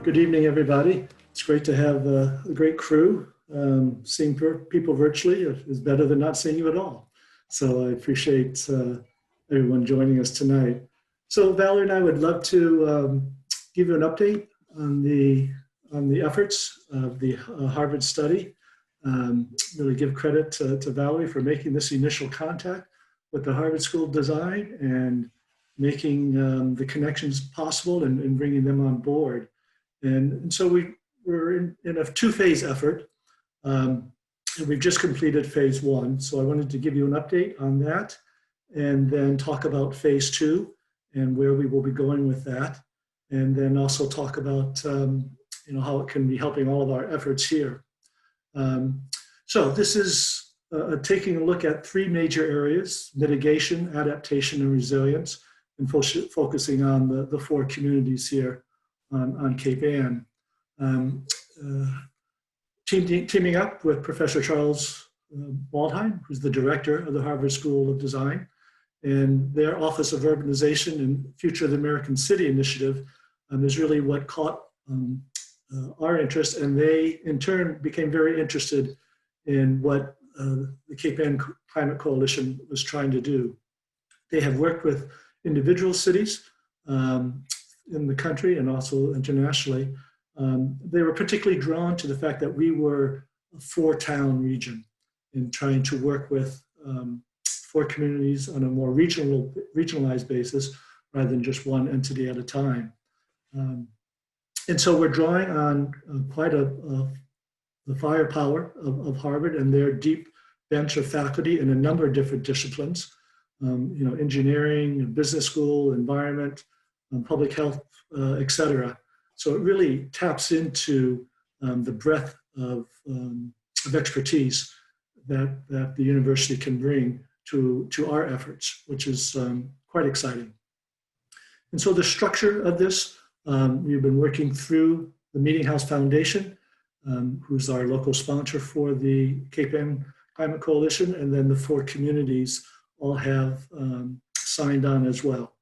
Good evening, everybody. It's great to have a great crew. Seeing people virtually is better than not seeing you at all. So I appreciate everyone joining us tonight. So Valerie and I would love to give you an update on the efforts of the Harvard study. Really give credit to Valerie for making this initial contact with the Harvard School of Design and making the connections possible and bringing them on board. And so we're in a two-phase effort. And we've just completed phase one. So I wanted to give you an update on that and then talk about phase two and where we will be going with that. And then also talk about how it can be helping all of our efforts here. So this is taking a look at three major areas: mitigation, adaptation, and resilience, and focusing on the four communities here on Cape Ann. Teaming up with Professor Charles Waldheim, who's the director of the Harvard School of Design, and their Office of Urbanization and Future of the American City initiative is really what caught our interest, and they in turn became very interested in what the Cape Ann Climate Coalition was trying to do. They have worked with individual cities in the country and also internationally. They were particularly drawn to the fact that we were a four-town region in trying to work with four communities on a more regionalized basis rather than just one entity at a time. And so we're drawing on quite the firepower of Harvard and their deep bench of faculty in a number of different disciplines, engineering, business school, environment, public health, et cetera. So it really taps into the breadth of expertise that the university can bring to our efforts, which is quite exciting. And so the structure of this, we've been working through the Meeting House Foundation, who's our local sponsor for the Cape Ann Climate Coalition, and then the four communities all have signed on as well.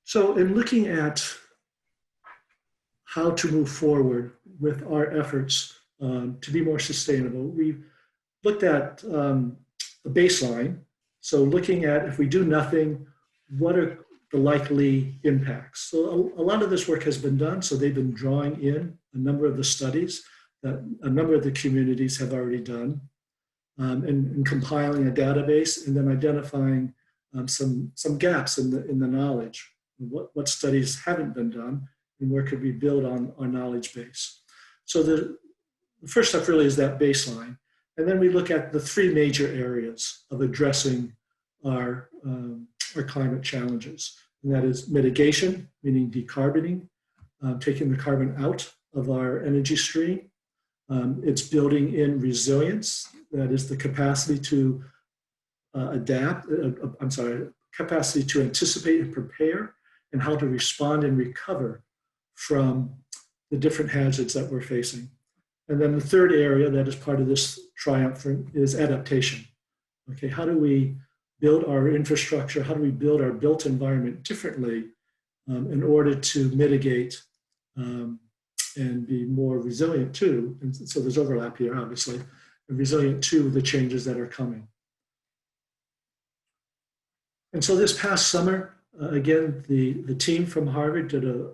So in looking at how to move forward with our efforts to be more sustainable, we've looked at a baseline. So looking at, if we do nothing, what are the likely impacts? So a lot of this work has been done. So they've been drawing in a number of the studies that a number of the communities have already done, and compiling a database and then identifying some gaps in the knowledge. What studies haven't been done and where could we build on our knowledge base. So the first step really is that baseline. And then we look at the three major areas of addressing our climate challenges. And that is mitigation, meaning decarboning, taking the carbon out of our energy stream. It's building in resilience, that is the capacity to capacity to anticipate and prepare, and how to respond and recover from the different hazards that we're facing. And then the third area that is part of this triumvirate is adaptation. Okay, how do we build our infrastructure? How do we build our built environment differently in order to mitigate and be more resilient to, and so there's overlap here, obviously, and resilient to the changes that are coming. And so this past summer, again, the team from Harvard did a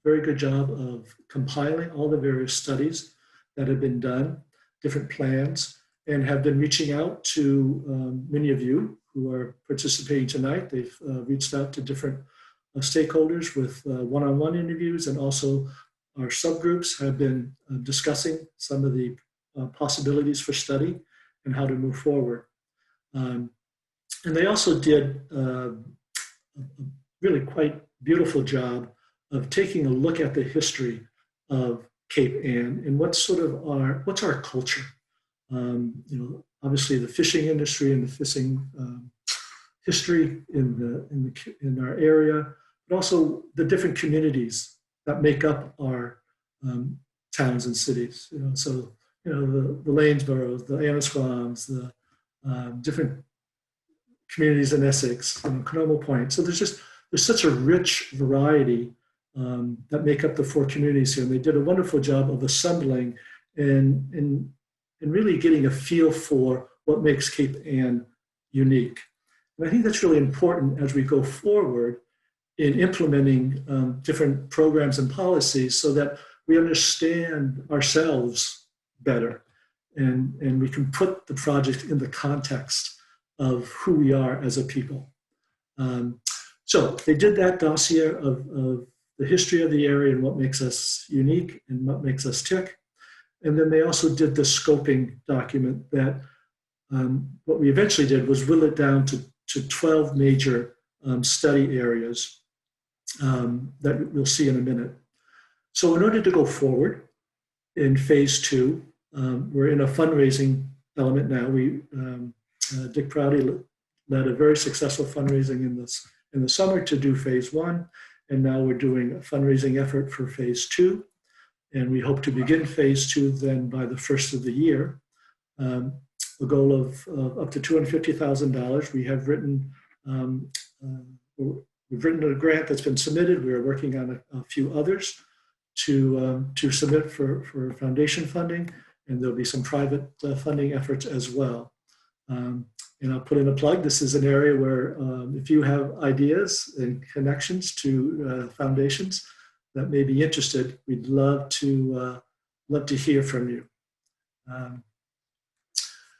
very good job of compiling all the various studies that have been done, different plans, and have been reaching out to many of you who are participating tonight. They've reached out to different stakeholders with one-on-one interviews, and also our subgroups have been discussing some of the possibilities for study and how to move forward. And they also did a really quite beautiful job of taking a look at the history of Cape Ann and what's our culture. Obviously the fishing industry and the fishing history in our area, but also the different communities that make up our towns and cities. The Lanesboroughs, the Annisquams, the different communities in Essex, Canoma Point. So there's such a rich variety that make up the 4 communities here. And they did a wonderful job of assembling and really getting a feel for what makes Cape Ann unique. And I think that's really important as we go forward in implementing different programs and policies so that we understand ourselves better and we can put the project in the context of who we are as a people. So they did that dossier of the history of the area and what makes us unique and what makes us tick. And then they also did the scoping document that what we eventually did was whittle it down to 12 major study areas that we'll see in a minute. So in order to go forward in phase 2, we're in a fundraising element now. Dick Prouty led a very successful fundraising in the summer to do phase 1, and now we're doing a fundraising effort for phase 2, and we hope to begin phase 2 then by the first of the year. A goal of up to $250,000. We have written, we've written a grant that's been submitted. We are working on a few others to submit for foundation funding, and there'll be some private funding efforts as well. And I'll put in a plug. This is an area where if you have ideas and connections to foundations that may be interested, we'd love to hear from you.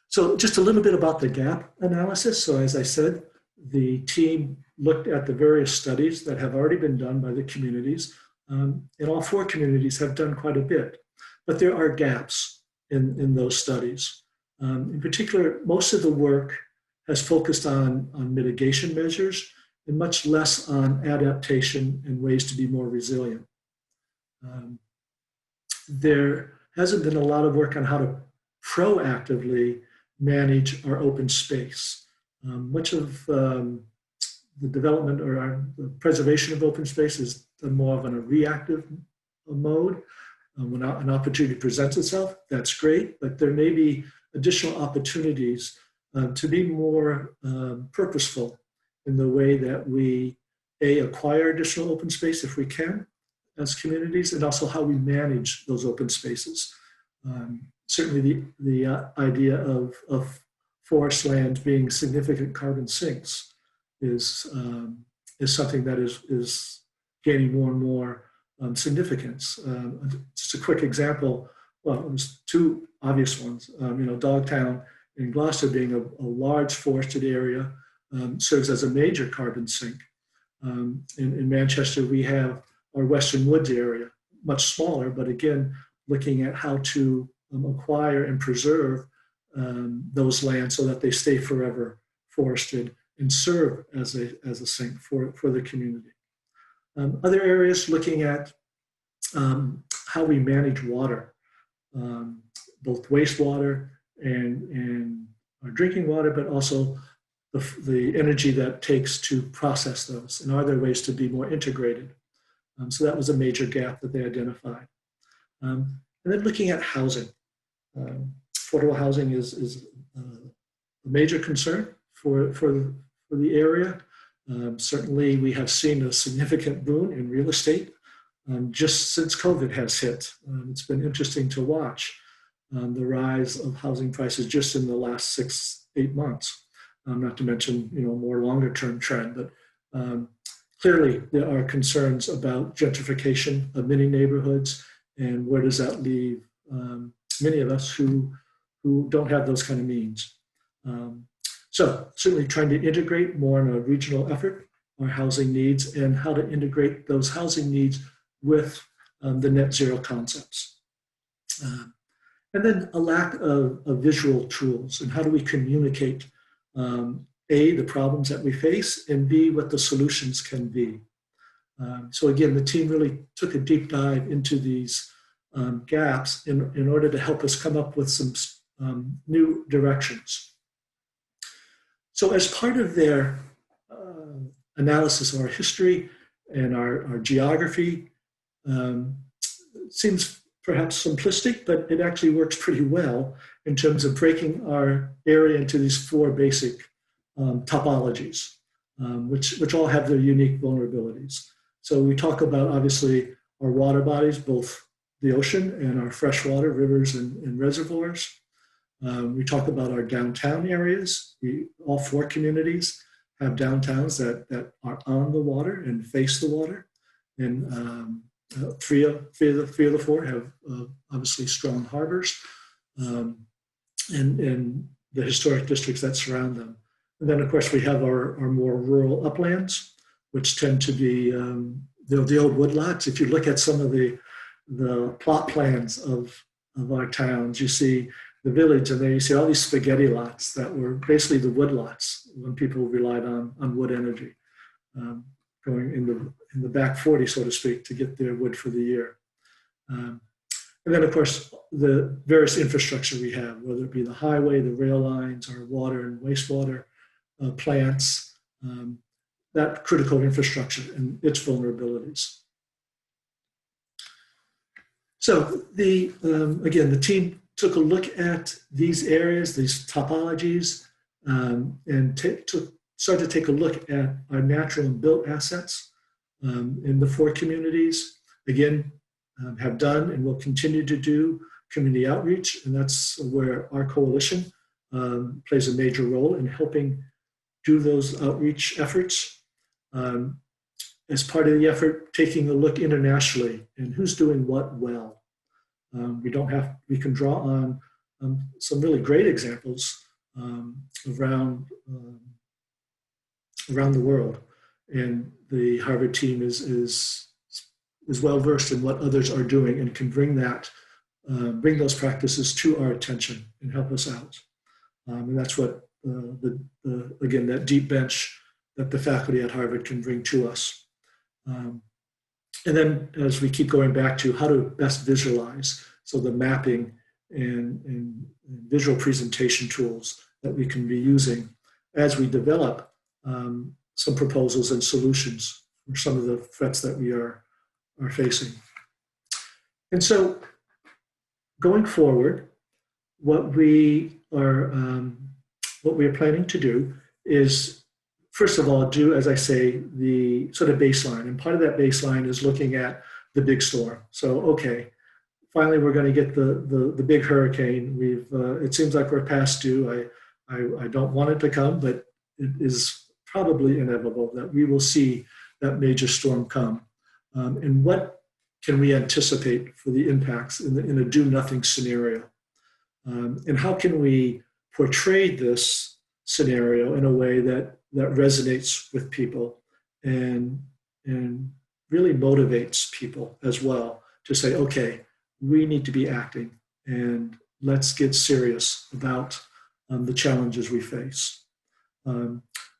So just a little bit about the gap analysis. So as I said, the team looked at the various studies that have already been done by the communities. And all 4 communities have done quite a bit, but there are gaps in those studies. In particular, most of the work has focused on mitigation measures and much less on adaptation and ways to be more resilient. There hasn't been a lot of work on how to proactively manage our open space. Much of the development or the preservation of open space is more of a reactive mode. When an opportunity presents itself, that's great, but there may be additional opportunities to be more purposeful in the way that we acquire additional open space if we can as communities, and also how we manage those open spaces. Certainly the idea of forest land being significant carbon sinks is something that is gaining more and more significance. Just a quick example, well, there's 2 obvious ones. Dogtown in Gloucester being a large forested area serves as a major carbon sink. In Manchester, we have our Western Woods area, much smaller, but again, looking at how to acquire and preserve those lands so that they stay forever forested and serve as a sink for the community. Other areas looking at how we manage water, both wastewater and our drinking water, but also the energy that it takes to process those, and are there ways to be more integrated? So that was a major gap that they identified. And then looking at housing. Affordable housing is a major concern for the area. Certainly we have seen a significant boom in real estate just since COVID has hit. It's been interesting to watch the rise of housing prices just in the last 6-8 months. Not to mention, more longer term trend, but clearly there are concerns about gentrification of many neighborhoods, and where does that leave many of us who don't have those kind of means. So certainly trying to integrate more in a regional effort our housing needs, and how to integrate those housing needs with the net zero concepts. And then a lack of visual tools, and how do we communicate A, the problems that we face, and B, what the solutions can be. So again, the team really took a deep dive into these gaps in order to help us come up with some new directions. So as part of their analysis of our history and our geography, seems perhaps simplistic, but it actually works pretty well in terms of breaking our area into these 4 basic topologies, which all have their unique vulnerabilities. So we talk about, obviously, our water bodies, both the ocean and our freshwater rivers and reservoirs. We talk about our downtown areas. All 4 communities have downtowns that are on the water and face the water. And three of the 4 have obviously strong harbors, and the historic districts that surround them. And then, of course, we have our more rural uplands, which tend to be the old woodlots. If you look at some of the plot plans of our towns, you see the village, and then you see all these spaghetti lots that were basically the woodlots when people relied on wood energy, going in the back 40, so to speak, to get their wood for the year. And then, of course, the various infrastructure we have, whether it be the highway, the rail lines, our water and wastewater plants, that critical infrastructure and its vulnerabilities. So again, the team took a look at these areas, these topologies, and started to take a look at our natural and built assets in the 4 communities. Again, have done and will continue to do community outreach, and that's where our coalition plays a major role in helping do those outreach efforts. As part of the effort, taking a look internationally and who's doing what well. We can draw on some really great examples around the world, and the Harvard team is well versed in what others are doing and can bring those practices to our attention and help us out. And that's what again, that deep bench that the faculty at Harvard can bring to us. And then as we keep going back to how to best visualize, so the mapping and visual presentation tools that we can be using as we develop some proposals and solutions for some of the threats that we are facing. And so going forward, what we are planning to do is, first of all, do, as I say, the sort of baseline. And part of that baseline is looking at the big storm. So, okay, finally we're going to get the big hurricane. It seems like we're past due. I don't want it to come, but it is probably inevitable that we will see that major storm come. And what can we anticipate for the impacts in a do-nothing scenario? And how can we portray this scenario in a way that resonates with people and really motivates people as well to say, okay, we need to be acting and let's get serious about the challenges we face.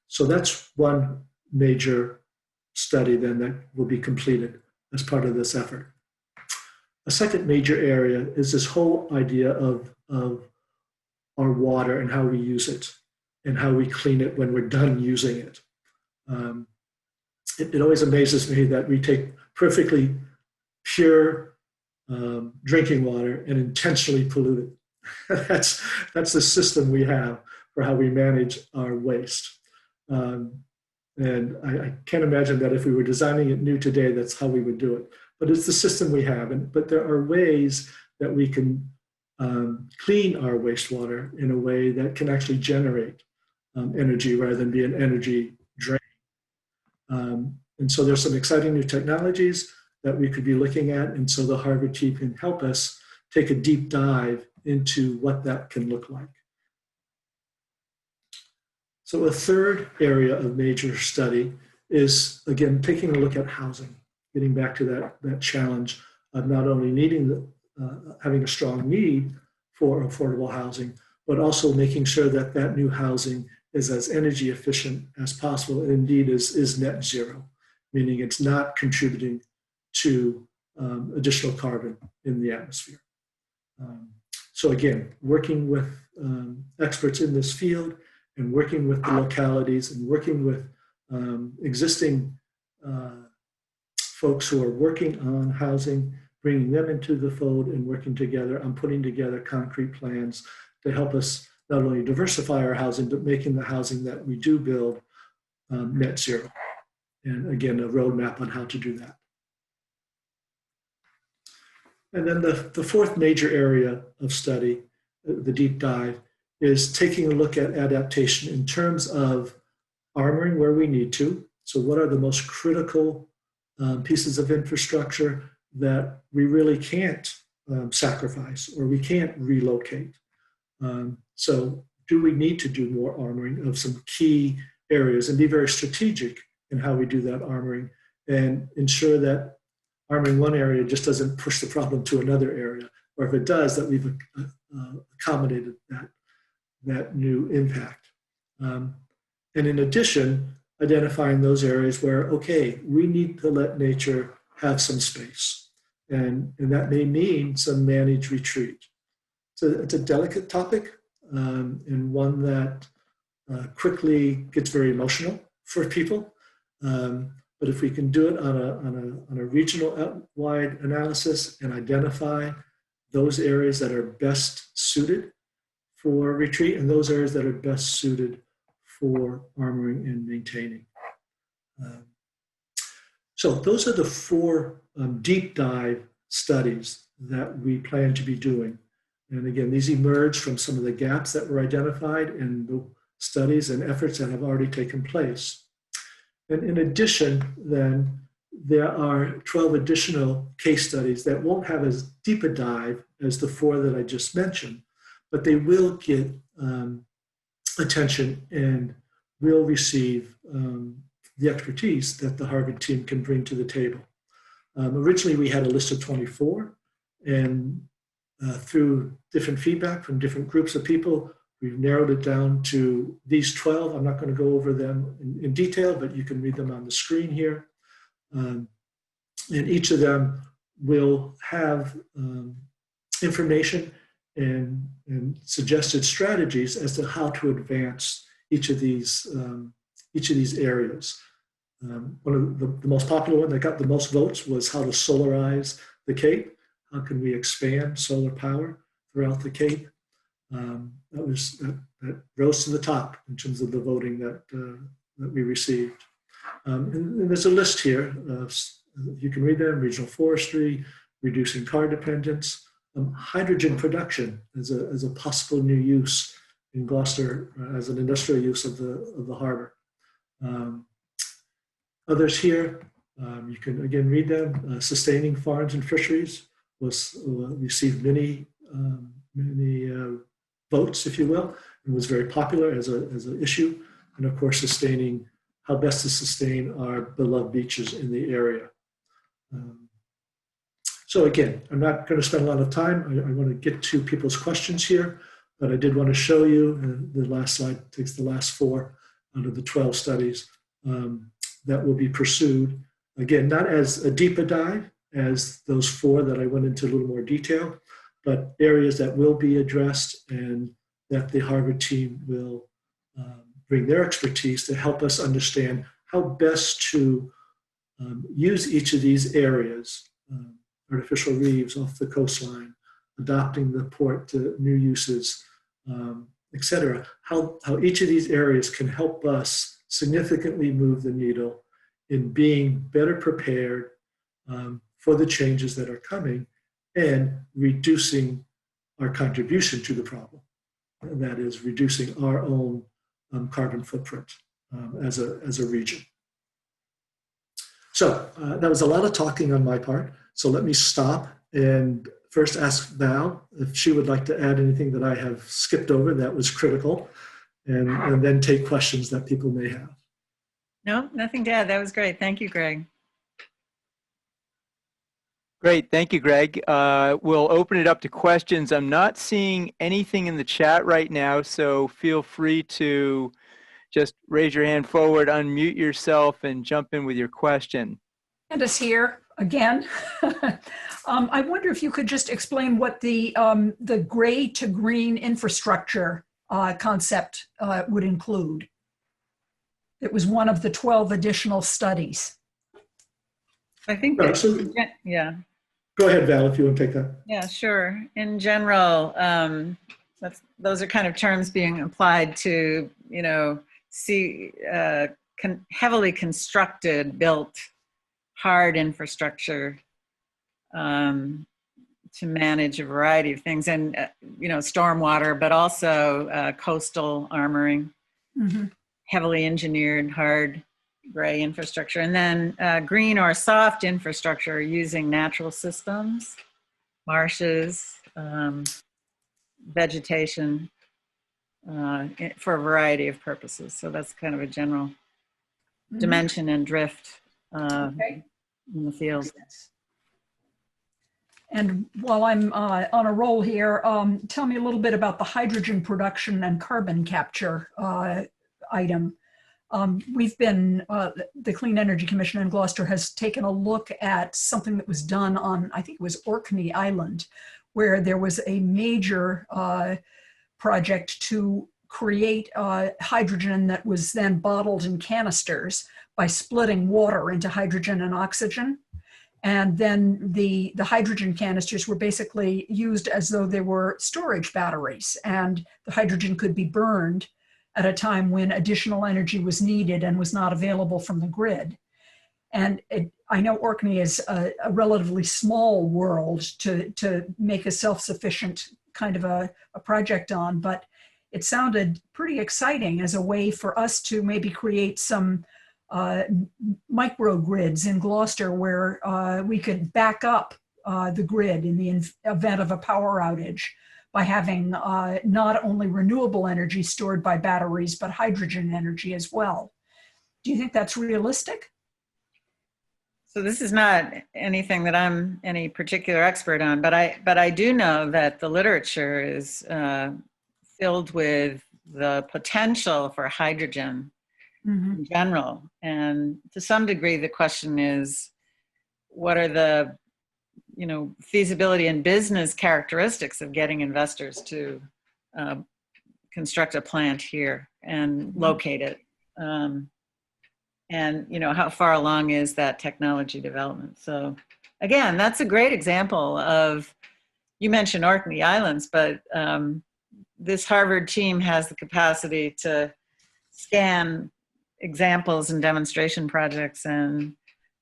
So that's one major study then that will be completed as part of this effort. A second major area is this whole idea of our water and how we use it and how we clean it when we're done using it. It always amazes me that we take perfectly pure drinking water and intentionally pollute it. That's the system we have for how we manage our waste. And I can't imagine that if we were designing it new today, that's how we would do it. But it's the system we have. But there are ways that we can clean our wastewater in a way that can actually generate energy rather than be an energy drain. And so there's some exciting new technologies that we could be looking at. And so the Harvard team can help us take a deep dive into what that can look like. So a third area of major study is, again, taking a look at housing, getting back to that challenge of not only having a strong need for affordable housing, but also making sure that new housing is as energy efficient as possible, and indeed is net zero, meaning it's not contributing to additional carbon in the atmosphere. So again, working with experts in this field and working with the localities and working with existing folks who are working on housing, bringing them into the fold and working together on putting together concrete plans to help us not only diversify our housing, but making the housing that we do build net zero. and again, a roadmap on how to do that. And then the fourth major area of study, the deep dive, is taking a look at adaptation in terms of armoring where we need to. So what are the most critical pieces of infrastructure that we really can't sacrifice or we can't relocate? So do we need to do more armoring of some key areas and be very strategic in how we do that armoring and ensure that armoring one area just doesn't push the problem to another area, or if it does, that we've accommodated that new impact. And in addition, identifying those areas where, okay, we need to let nature have some space. And that may mean some managed retreat. So it's a delicate topic and one that quickly gets very emotional for people. But if we can do it on a regional wide analysis and identify those areas that are best suited for retreat and those areas that are best suited for armoring and maintaining. So those are the four deep dive studies that we plan to be doing. And again, these emerge from some of the gaps that were identified in the studies and efforts that have already taken place. And in addition, then, there are 12 additional case studies that won't have as deep a dive as the four that I just mentioned, but they will get attention and will receive the expertise that the Harvard team can bring to the table. Originally, we had a list of 24, and through different feedback from different groups of people, we've narrowed it down to these 12. I'm not going to go over them in detail, but you can read them on the screen here. And each of them will have information and suggested strategies as to how to advance each of these areas. One of the most popular one that got the most votes was how to solarize the Cape. How can we expand solar power throughout the Cape? That rose to the top in terms of the voting that we received. And there's a list here. You can read them: regional forestry, reducing car dependence, hydrogen production as a possible new use in Gloucester as an industrial use of the harbor. Others here, you can again read them. Sustaining farms and fisheries received many votes, if you will, and was very popular as an issue. And of course, how best to sustain our beloved beaches in the area. So again, I'm not going to spend a lot of time. I want to get to people's questions here, but I did want to show you, the last slide takes the last 4 out of the 12 studies that will be pursued. Again, not as a deeper dive as those 4 that I went into a little more detail, but areas that will be addressed and that the Harvard team will bring their expertise to help us understand how best to use each of these areas, artificial reefs off the coastline, adopting the port to new uses, et cetera, how each of these areas can help us significantly move the needle in being better prepared for the changes that are coming and reducing our contribution to the problem. And that is reducing our own carbon footprint as a region. So that was a lot of talking on my part. So let me stop and first ask Val if she would like to add anything that I have skipped over that was critical, and then take questions that people may have. No, nothing to add. That was great. Thank you, Greg. Great. Thank you, Greg. We'll open it up to questions. I'm not seeing anything in the chat right now, so feel free to just raise your hand forward, unmute yourself, and jump in with your question. Candace here again. I wonder if you could just explain what the gray to green infrastructure concept would include. It was one of the 12 additional studies. I think that, yeah. Go ahead, Val, if you want to take that. Yeah, sure. In general, those are kind of terms being applied to, sea heavily constructed, built, hard infrastructure to manage a variety of things, and stormwater, but also coastal armoring, heavily engineered, hard gray infrastructure, and then green or soft infrastructure using natural systems, marshes, vegetation, for a variety of purposes. So that's kind of a general dimension and drift in the field. And while I'm on a roll here, tell me a little bit about the hydrogen production and carbon capture item. We've been, the Clean Energy Commission in Gloucester has taken a look at something that was done on, I think it was Orkney Island, where there was a major project to create hydrogen that was then bottled in canisters by splitting water into hydrogen and oxygen. And then the hydrogen canisters were basically used as though they were storage batteries, and the hydrogen could be burned at a time when additional energy was needed and was not available from the grid. And I know Orkney is a relatively small world to make a self-sufficient kind of a project on, but it sounded pretty exciting as a way for us to maybe create some microgrids in Gloucester where we could back up the grid in the event of a power outage by having not only renewable energy stored by batteries, but hydrogen energy as well. Do you think that's realistic? So this is not anything that I'm any particular expert on, but I do know that the literature is filled with the potential for hydrogen in general. And to some degree, the question is, what are the feasibility and business characteristics of getting investors to construct a plant here and locate it? And how far along is that technology development? So again, that's a great example of, you mentioned Orkney Islands, but this Harvard team has the capacity to scan examples and demonstration projects and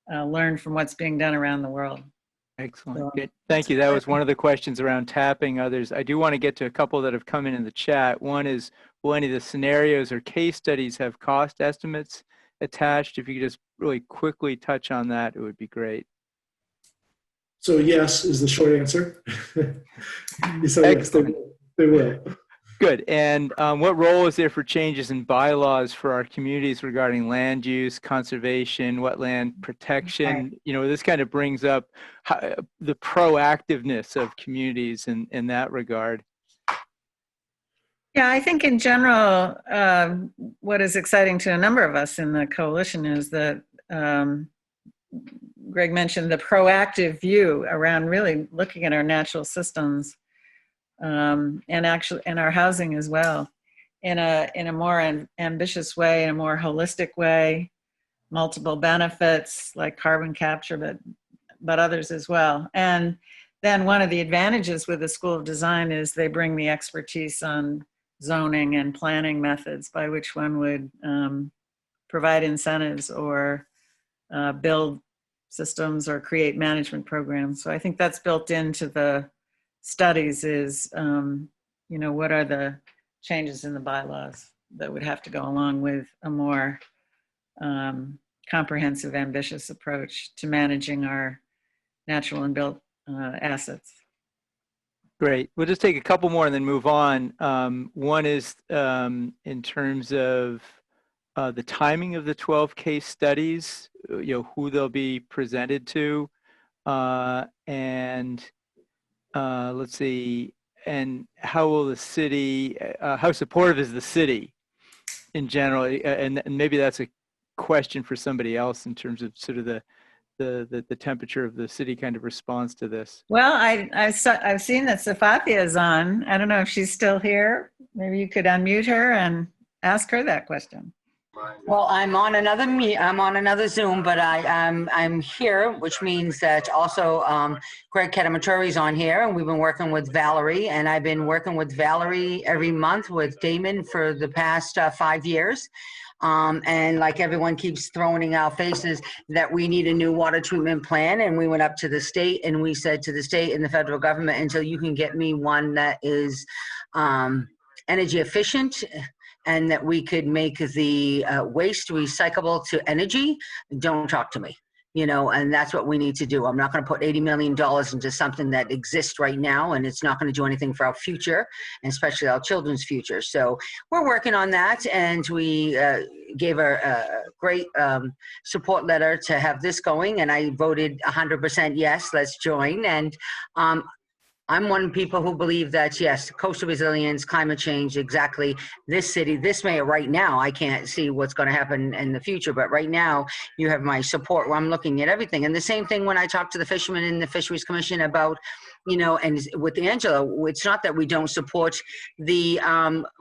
learn from what's being done around the world. Excellent. Good. Thank you. That was one of the questions around tapping others. I do want to get to a couple that have come in the chat. One is, will any of the scenarios or case studies have cost estimates attached? If you could just really quickly touch on that, it would be great. So yes is the short answer. So yes, they will. Good. And what role is there for changes in bylaws for our communities regarding land use, conservation, wetland protection? This kind of brings up the proactiveness of communities in that regard. Yeah, I think in general, what is exciting to a number of us in the coalition is that Greg mentioned the proactive view around really looking at our natural systems and our housing as well in a more ambitious way, in a more holistic way, multiple benefits like carbon capture, but others as well. And then one of the advantages with the School of Design is they bring the expertise on zoning and planning methods by which one would provide incentives or build systems or create management programs. So I think that's built into the studies is, what are the changes in the bylaws that would have to go along with a more comprehensive, ambitious approach to managing our natural and built assets. Great. We'll just take a couple more and then move on. One is in terms of the timing of the 12 case studies, who they'll be presented to, and let's see, and how will the city, how supportive is the city in general? And maybe that's a question for somebody else in terms of sort of the temperature of the city kind of response to this. Well, I've seen that Safathia is on. I don't know if she's still here. Maybe you could unmute her and ask her that question. Well, I'm on another Zoom, but I'm here, which means that also Greg Ketamaturi is on here, and we've been working with Valerie, and I've been working with Valerie every month with Damon for the past 5 years. And like everyone keeps throwing in our faces that we need a new water treatment plan. And we went up to the state and we said to the state and the federal government, until you can get me one that is energy efficient and that we could make the waste recyclable to energy, don't talk to me. You know, and that's what we need to do. I'm not going to put $80 million into something that exists right now, and it's not going to do anything for our future, and especially our children's future. So we're working on that, and we gave a great support letter to have this going, and I voted 100% yes, let's join. And I'm one of the people who believe that, yes, coastal resilience, climate change, exactly. This city, this may right now, I can't see what's going to happen in the future, but right now you have my support where I'm looking at everything. And the same thing when I talk to the fishermen in the Fisheries Commission about, you know, and with Angela, it's not that we don't support the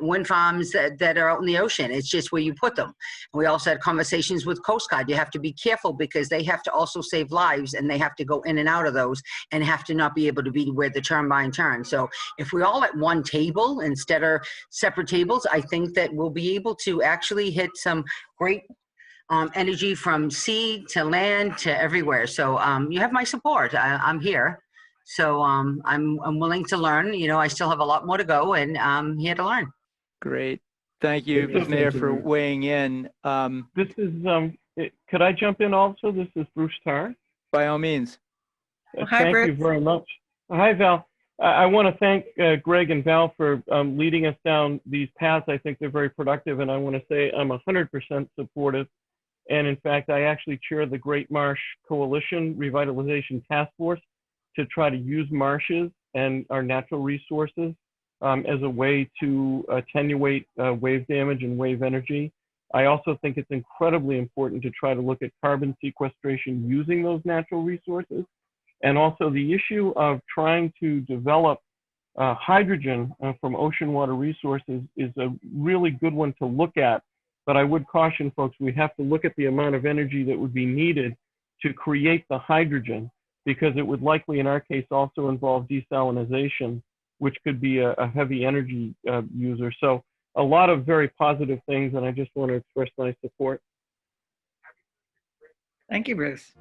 wind farms that are out in the ocean. It's just where you put them. We also had conversations with Coast Guard. You have to be careful because they have to also save lives, and they have to go in and out of those and have to not be able to be where the turbine turns. So if we're all at one table instead of separate tables, I think that we'll be able to actually hit some great energy from sea to land to everywhere. So you have my support. I'm here. So I'm willing to learn. You know, I still have a lot more to go, and I'm here to learn. Great. Thank you, Thank Mayor, you, for Mayor. weighing in. This is, could I jump in also? This is Bruce Tarr. By all means. Well, hi, Thank you Bruce. very much. Hi, Val. I want to thank Greg and Val for leading us down these paths. I think they're very productive, and I want to say I'm 100% supportive. And in fact, I actually chair the Great Marsh Coalition Revitalization Task Force to try to use marshes and our natural resources as a way to attenuate wave damage and wave energy. I also think it's incredibly important to try to look at carbon sequestration using those natural resources. And also the issue of trying to develop hydrogen from ocean water resources is a really good one to look at. But I would caution folks, we have to look at the amount of energy that would be needed to create the hydrogen, because it would likely, in our case, also involve desalination, which could be a heavy energy user. So a lot of very positive things, and I just want to express my support. Thank you, Bruce.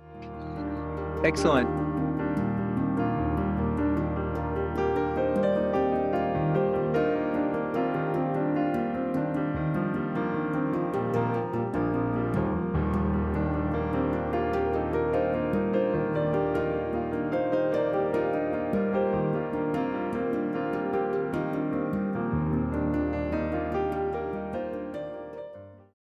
Excellent.